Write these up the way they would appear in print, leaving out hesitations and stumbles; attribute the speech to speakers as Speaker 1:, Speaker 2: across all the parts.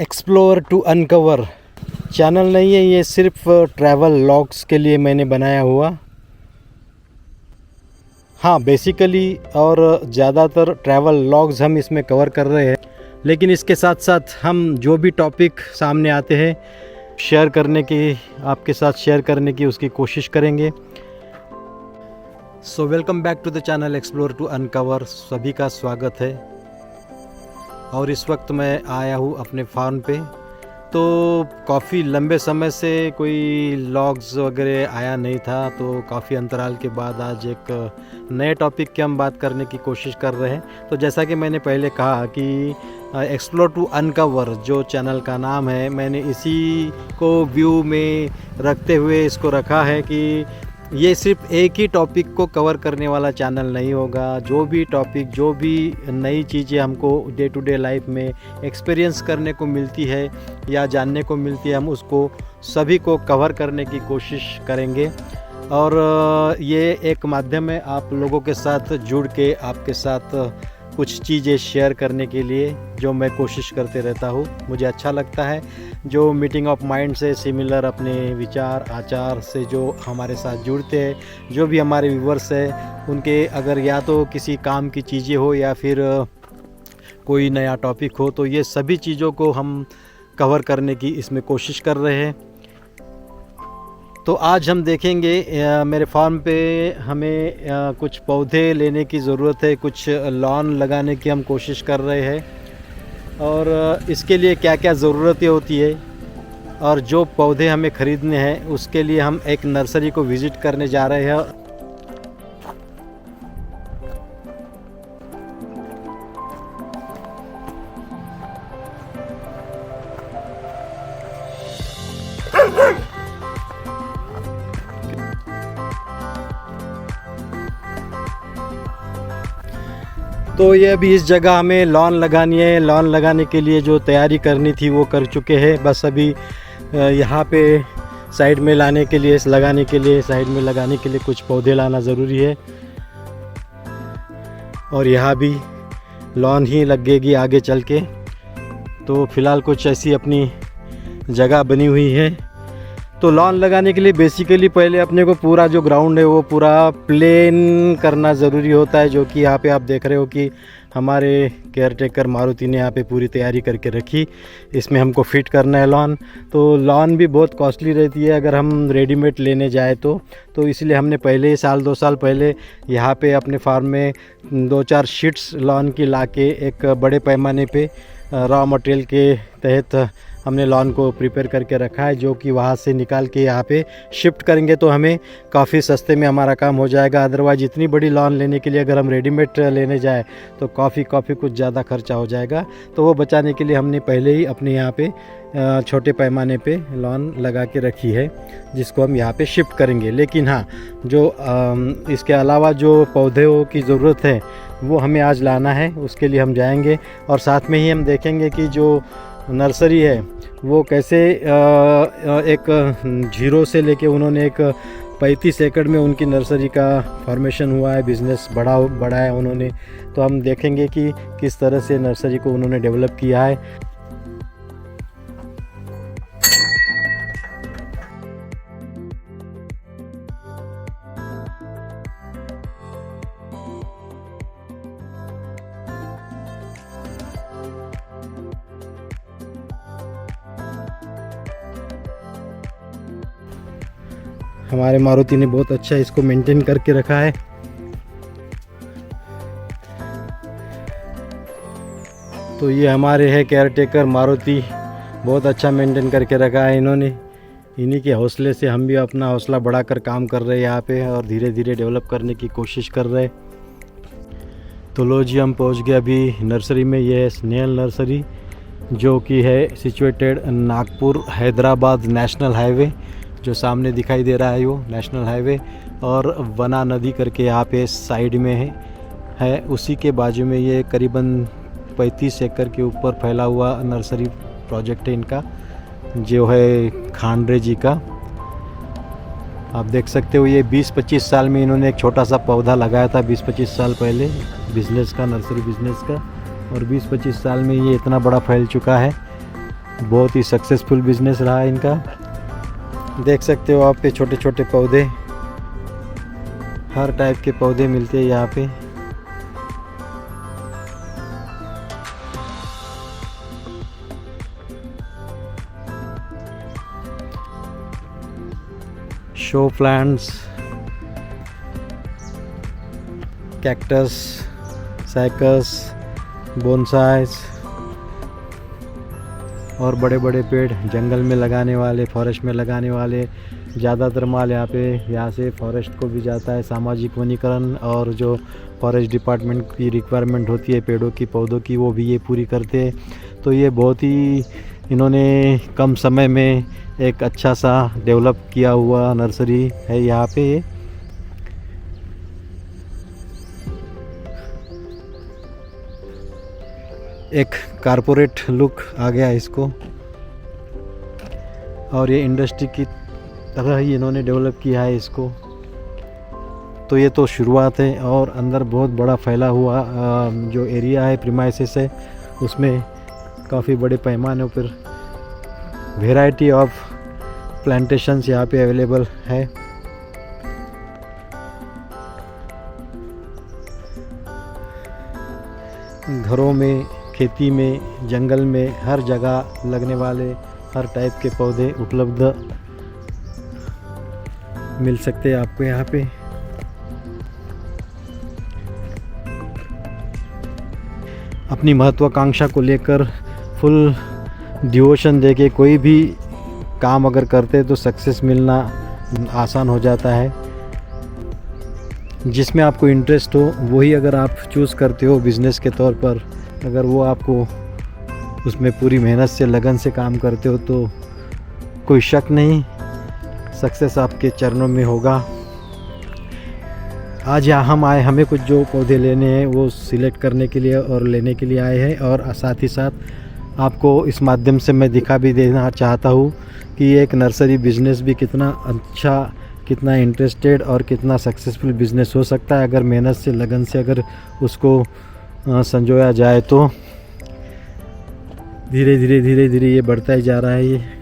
Speaker 1: Explore to uncover channel नहीं है ये, सिर्फ ट्रैवल लॉग्स के लिए मैंने बनाया हुआ। हाँ बेसिकली और ज़्यादातर ट्रैवल लॉग्स हम इसमें कवर कर रहे हैं, लेकिन इसके साथ साथ हम जो भी टॉपिक सामने आते हैं शेयर करने की, आपके साथ शेयर करने की उसकी कोशिश करेंगे। So welcome back to the channel explore to uncover. सभी का स्वागत है। और इस वक्त मैं आया हूँ अपने फार्म पे। तो काफ़ी लंबे समय से कोई लॉग्स वगैरह आया नहीं था, तो काफ़ी अंतराल के बाद आज एक नए टॉपिक की हम बात करने की कोशिश कर रहे हैं। तो जैसा कि मैंने पहले कहा कि एक्सप्लोर टू अनकवर जो चैनल का नाम है, मैंने इसी को व्यू में रखते हुए इसको रखा है कि ये सिर्फ एक ही टॉपिक को कवर करने वाला चैनल नहीं होगा। जो भी टॉपिक, जो भी नई चीज़ें हमको डे टू डे लाइफ में एक्सपीरियंस करने को मिलती है या जानने को मिलती है, हम उसको सभी को कवर करने की कोशिश करेंगे। और ये एक माध्यम है आप लोगों के साथ जुड़ के आपके साथ कुछ चीज़ें शेयर करने के लिए, जो मैं कोशिश करते रहता हूँ। मुझे अच्छा लगता है जो मीटिंग ऑफ माइंड से सिमिलर अपने विचार आचार से जो हमारे साथ जुड़ते हैं, जो भी हमारे व्यूवर्स हैं, उनके अगर या तो किसी काम की चीज़ें हो या फिर कोई नया टॉपिक हो, तो ये सभी चीज़ों को हम कवर करने की इसमें कोशिश कर रहे हैं। तो आज हम देखेंगे मेरे फार्म पे हमें कुछ पौधे लेने की ज़रूरत है, कुछ लॉन लगाने की हम कोशिश कर रहे हैं, और इसके लिए क्या क्या ज़रूरतें होती है, और जो पौधे हमें ख़रीदने हैं उसके लिए हम एक नर्सरी को विज़िट करने जा रहे हैं। तो ये अभी इस जगह हमें लॉन लगानी है। लॉन लगाने के लिए जो तैयारी करनी थी वो कर चुके हैं। बस अभी यहाँ पे साइड में लाने के लिए, लगाने के लिए, साइड में लगाने के लिए कुछ पौधे लाना ज़रूरी है। और यहाँ भी लॉन ही लगेगी आगे चल के। तो फ़िलहाल कुछ ऐसी अपनी जगह बनी हुई है। तो लॉन लगाने के लिए बेसिकली पहले अपने को पूरा जो ग्राउंड है वो पूरा प्लेन करना ज़रूरी होता है, जो कि यहाँ पे आप देख रहे हो कि हमारे केयर टेकर मारुति ने यहाँ पे पूरी तैयारी करके रखी। इसमें हमको फिट करना है लॉन। तो लॉन भी बहुत कॉस्टली रहती है अगर हम रेडीमेड लेने जाए तो इसलिए हमने पहले ही 2 साल पहले यहाँ पे अपने फार्म में 2-4 शीट्स लॉन की लाके एक बड़े पैमाने पे रॉ मटेरियल के तहत हमने लॉन को प्रिपेयर करके रखा है, जो कि वहाँ से निकाल के यहाँ पे शिफ्ट करेंगे तो हमें काफ़ी सस्ते में हमारा काम हो जाएगा। अदरवाइज़ इतनी बड़ी लॉन लेने के लिए अगर हम रेडीमेड लेने जाए तो काफ़ी कुछ ज़्यादा खर्चा हो जाएगा। तो वो बचाने के लिए हमने पहले ही अपने यहाँ पे छोटे पैमाने पे लॉन लगा के रखी है, जिसको हम यहाँ पे शिफ्ट करेंगे। लेकिन हाँ, जो इसके अलावा जो पौधों की ज़रूरत है वो हमें आज लाना है, उसके लिए हम जाएंगे। और साथ में ही हम देखेंगे कि जो नर्सरी है वो कैसे एक जीरो से लेके उन्होंने एक 35 एकड़ में उनकी नर्सरी का फॉर्मेशन हुआ है, बिज़नेस बढ़ाया उन्होंने। तो हम देखेंगे कि किस तरह से नर्सरी को उन्होंने डेवलप किया है। हमारे मारुति ने बहुत अच्छा इसको मेंटेन करके रखा है। तो ये हमारे है केयर टेकर मारुति, बहुत अच्छा मेंटेन करके रखा है इन्होंने। इन्हीं के हौसले से हम भी अपना हौसला बढ़ाकर काम कर रहे हैं यहाँ पे, और धीरे धीरे डेवलप करने की कोशिश कर रहे हैं। तो लो जी, हम पहुँच गए अभी नर्सरी में। ये है स्नेहल नर्सरी, जो कि है situated Nagpur Hyderabad national highway. जो सामने दिखाई दे रहा है वो नेशनल हाईवे, और वना नदी करके यहाँ पे साइड में है। उसी के बाजू में ये करीबन 35 एकड़ के ऊपर फैला हुआ नर्सरी प्रोजेक्ट है इनका, जो है खांडरे जी का। आप देख सकते हो ये 20-25 साल में इन्होंने एक छोटा सा पौधा लगाया था, 20-25 साल पहले बिज़नेस का, नर्सरी बिज़नेस का, और 20-25 साल में ये इतना बड़ा फैल चुका है। बहुत ही सक्सेसफुल बिजनेस रहा है इनका। देख सकते हो आप पे छोटे छोटे पौधे, हर टाइप के पौधे मिलते हैं यहाँ पे। शो प्लांट्स, कैक्टस, साइकस, बोनसाइज और बड़े बड़े पेड़ जंगल में लगाने वाले, फॉरेस्ट में लगाने वाले। ज़्यादातर माल यहाँ से फॉरेस्ट को भी जाता है। सामाजिक वनीकरण और जो फॉरेस्ट डिपार्टमेंट की रिक्वायरमेंट होती है पेड़ों की, पौधों की, वो भी ये पूरी करते हैं। तो ये बहुत ही इन्होंने कम समय में एक अच्छा सा डेवलप किया हुआ नर्सरी है यहाँ पे। एक कारपोरेट लुक आ गया इसको, और ये इंडस्ट्री की तरह ही इन्होंने डेवलप किया है इसको। तो ये तो शुरुआत है, और अंदर बहुत बड़ा फैला हुआ जो एरिया है, प्रीमाइसेस है, उसमें काफ़ी बड़े पैमाने पर वैरायटी ऑफ प्लांटेशंस यहाँ पे अवेलेबल है। घरों में, खेती में, जंगल में, हर जगह लगने वाले हर टाइप के पौधे उपलब्ध मिल सकते हैं आपको यहाँ पे। अपनी महत्वाकांक्षा को लेकर फुल डिवोशन देके कोई भी काम अगर करते तो सक्सेस मिलना आसान हो जाता है। जिसमें आपको इंटरेस्ट हो वही अगर आप चूज़ करते हो बिज़नेस के तौर पर, अगर वो आपको उसमें पूरी मेहनत से, लगन से काम करते हो, तो कोई शक नहीं सक्सेस आपके चरणों में होगा। आज यहाँ हम आए, हमें कुछ जो पौधे लेने हैं वो सिलेक्ट करने के लिए और लेने के लिए आए हैं, और साथ ही साथ आपको इस माध्यम से मैं दिखा भी देना चाहता हूँ कि एक नर्सरी बिज़नेस भी कितना अच्छा, कितना इंटरेस्टेड और कितना सक्सेसफुल बिज़नेस हो सकता है अगर मेहनत से, लगन से अगर उसको संजोया जाए तो। धीरे धीरे धीरे धीरे ये बढ़ता ही जा रहा है। ये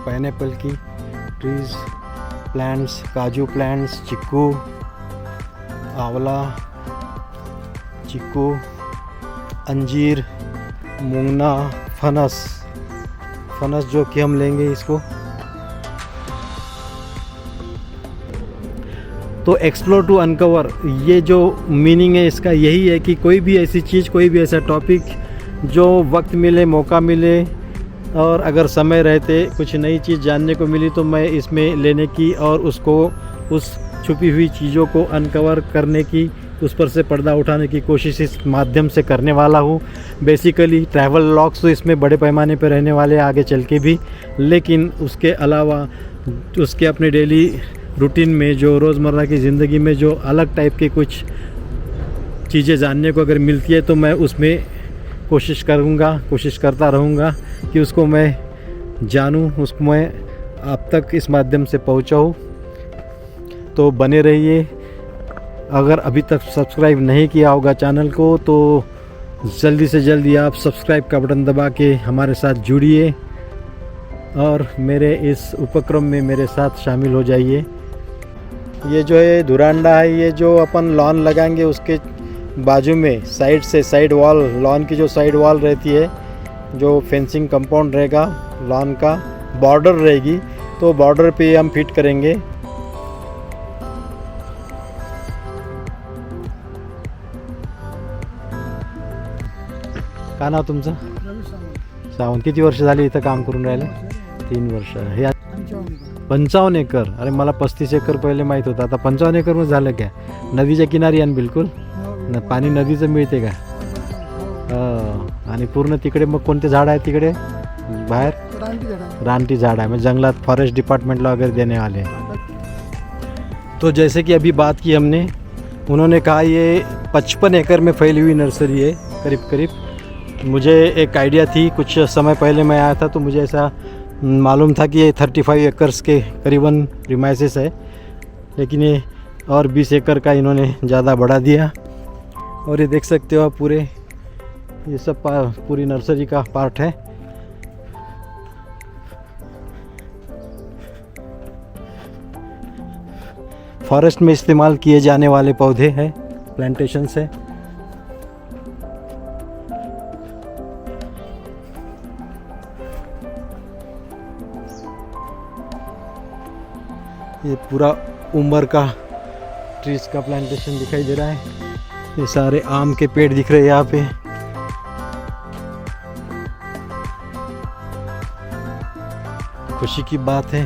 Speaker 1: पाइनएप्पल की ट्रीज, प्लांट्स, काजू प्लांट्स, चिक्कू, आंवला, चिक्कू, अंजीर, मूंगना, फनस जो कि हम लेंगे इसको। तो एक्सप्लोर टू अनकवर, ये जो मीनिंग है इसका यही है कि कोई भी ऐसी चीज़, कोई भी ऐसा टॉपिक जो वक्त मिले, मौका मिले, और अगर समय रहते कुछ नई चीज़ जानने को मिली तो मैं इसमें लेने की और उसको, उस छुपी हुई चीज़ों को अनकवर करने की, उस पर से पर्दा उठाने की कोशिश इस माध्यम से करने वाला हूँ। बेसिकली ट्रैवल व्लॉग्स तो इसमें बड़े पैमाने पर रहने वाले आगे चल के भी, लेकिन उसके अलावा उसके अपने डेली रूटीन में, जो रोज़मर्रा की ज़िंदगी में जो अलग टाइप के कुछ चीज़ें जानने को अगर मिलती है तो मैं उसमें कोशिश करता रहूँगा कि उसको मैं जानूँ, उसको मैं आप तक इस माध्यम से पहुँचाऊँ। तो बने रहिए। अगर अभी तक सब्सक्राइब नहीं किया होगा चैनल को तो जल्दी से जल्दी आप सब्सक्राइब का बटन दबा के हमारे साथ जुड़िए और मेरे इस उपक्रम में मेरे साथ शामिल हो जाइए। ये जो है धुरांडा है, ये जो अपन लॉन लगाएंगे उसके बाजू में साइड से, साइड वॉल, लॉन की जो साइड वॉल रहती है, जो फेंसिंग कंपाउंड रहेगा, लॉन का बॉर्डर रहेगी, तो बॉर्डर पे हम फिट करेंगे। काय नाव तुमचं? सावंत. किती वर्ष झाली इथं काम करून राहिले? 3 वर्ष. हे 55 एकर. अरे मला 35 एकर पहिले माहीत होतं, आता 55 एकर मध्ये झालं काय? नदीच्या किनारी आणि बिलकुल पाणी नदीचं मिळते का? आणि पूर्ण तिकडे मग कोणते झाड आहे तिकडे बाहेर? रानटी झाड़ है, मैं जंगलात फॉरेस्ट डिपार्टमेंट वगैरह देने वाले हैं। तो जैसे कि अभी बात की हमने, उन्होंने कहा ये 55 एकड़ में फैली हुई नर्सरी है करीब करीब, मुझे एक आइडिया थी, कुछ समय पहले मैं आया था तो मुझे ऐसा मालूम था कि ये 35 एकर्स के करीबन प्रीमाइसेस है, लेकिन ये और 20 एकड़ का इन्होंने ज़्यादा बढ़ा दिया। और ये देख सकते हो आप पूरे ये सब पूरी नर्सरी का पार्ट है। फॉरेस्ट में इस्तेमाल किए जाने वाले पौधे हैं, प्लांटेशंस है। ये पूरा उम्र का ट्रीज का प्लांटेशन दिखाई दे रहा है। ये सारे आम के पेड़ दिख रहे हैं यहाँ पे। खुशी की बात है,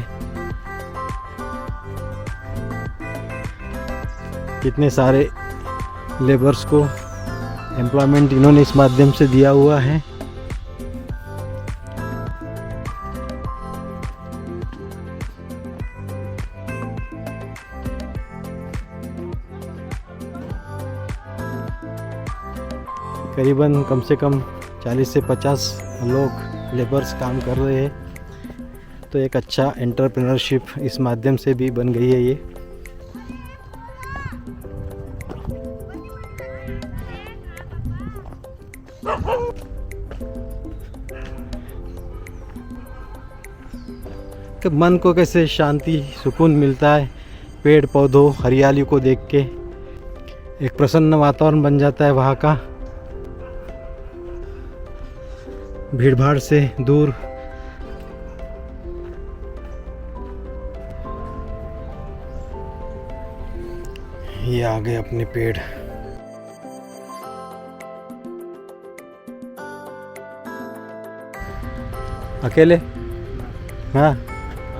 Speaker 1: कितने सारे लेबर्स को एम्प्लॉयमेंट इन्होंने इस माध्यम से दिया हुआ है। करीबन कम से कम 40 से 50 लोग लेबर्स काम कर रहे हैं। तो एक अच्छा एंटरप्रेन्योरशिप इस माध्यम से भी बन गई है ये। तो मन को कैसे शांति सुकून मिलता है, पेड़ पौधों हरियाली को देख के एक प्रसन्न वातावरण बन जाता है वहाँ का, भीड़ भाड़ से दूर। ये आ गए अपने पेड़। अकेले? हाँ,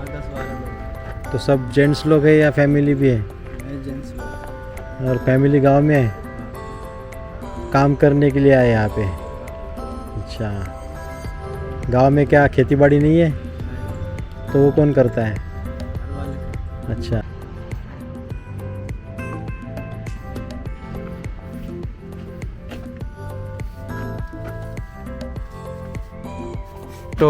Speaker 2: 10-12 लोग।
Speaker 1: तो सब जेंट्स लोग हैं या फैमिली भी है?
Speaker 2: जेंट्स लोग।
Speaker 1: और फैमिली गांव में है, काम करने के लिए आए यहाँ पे। अच्छा, गांव में क्या खेती बाड़ी नहीं है? तो वो कौन करता है? अच्छा, तो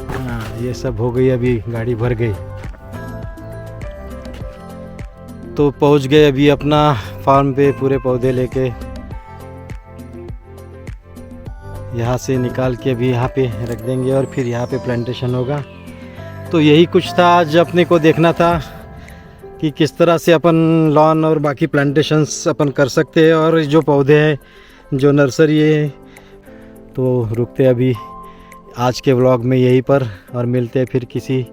Speaker 1: हाँ, ये सब हो गई, अभी गाड़ी भर गई तो पहुंच गए अभी अपना फार्म पे पूरे पौधे लेके। यहाँ से निकाल के अभी यहाँ पे रख देंगे और फिर यहाँ पे प्लांटेशन होगा। तो यही कुछ था आज अपने को देखना था कि किस तरह से अपन लॉन और बाकी प्लांटेशंस अपन कर सकते हैं, और जो पौधे हैं जो नर्सरी है। तो रुकते अभी आज के व्लॉग में यहीं पर, और मिलते हैं फिर किसी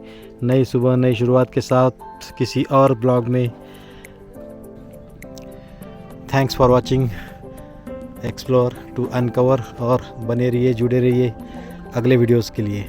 Speaker 1: नई सुबह नई शुरुआत के साथ किसी और ब्लॉग में। Thanks for watching explore to uncover, और बने रहिए, जुड़े रहिए अगले वीडियोस के लिए।